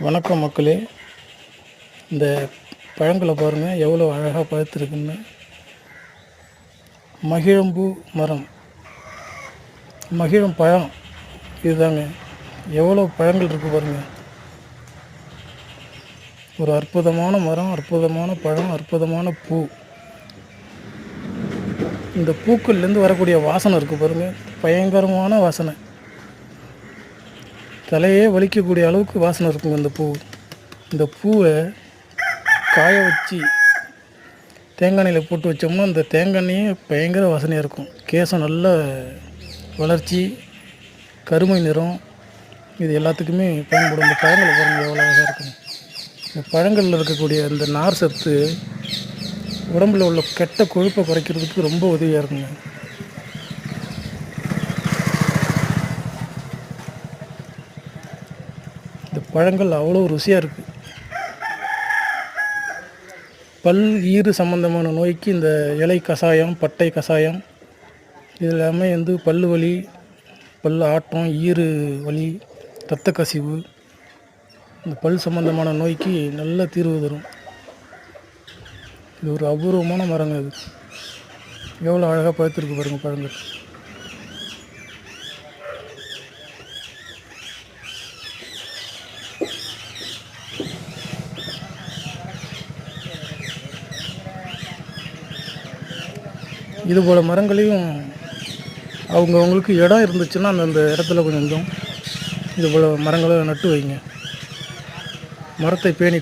வணக்கம் மக்களே. இந்த பழங்களை பாருங்கள் எவ்வளோ அழகாக பழுத்துருக்குன்னு. மகிழம்பூ மரம், மகிழம் பழம் இதுதாங்க. எவ்வளோ பழங்கள் இருக்குது பாருங்கள். ஒரு அற்புதமான மரம், அற்புதமான பழம், அற்புதமான பூ. இந்த பூக்கள்லேருந்து வரக்கூடிய வாசனை இருக்குது பாருங்கள், பயங்கரமான வாசனை. தலையே வலிக்கக்கூடிய அளவுக்கு வாசனை இருக்குங்க இந்த பூ. இந்த பூவை காய வச்சு தேங்காய் எண்ணெயில் போட்டு வச்சோம்னா அந்த தேங்காய் எண்ணெயே பயங்கர வாசனையாக இருக்கும். கேசம் நல்ல வளர்ச்சி, கருமை நிறம், இது எல்லாத்துக்குமே பயன்படும். இந்த பழங்களை பாருங்கள் எவ்வளோ அழகாக இருக்கும். இந்த பழங்களில் இருக்கக்கூடிய இந்த நார் சத்து உடம்பில் உள்ள கெட்ட கொழுப்பை குறைக்கிறதுக்கு ரொம்ப உதவியாக இருக்குங்க. இந்த பழங்கள் அவ்வளோ ருசியாக இருக்குது. பல் ஈறு சம்பந்தமான நோய்க்கு இந்த இலை கஷாயம், பட்டை கஷாயம் இது எல்லாமே பல் வலி, பல் ஆட்டம், ஈறு வலி, இரத்த கசிவு, இந்த பல் சம்பந்தமான நோய்க்கு நல்ல தீர்வு தரும். இது ஒரு அபூர்வமான மரங்க. இது எவ்வளோ அழகாக பழுத்திருக்கு பாருங்கள் பழங்கள். இதுபோல் மரங்களையும் அவங்கவுங்களுக்கு இடம் இருந்துச்சுன்னா அந்த இடத்துல கொஞ்சம் இதுபோல் மரங்களை நட்டு வைங்க. மரத்தை பேணி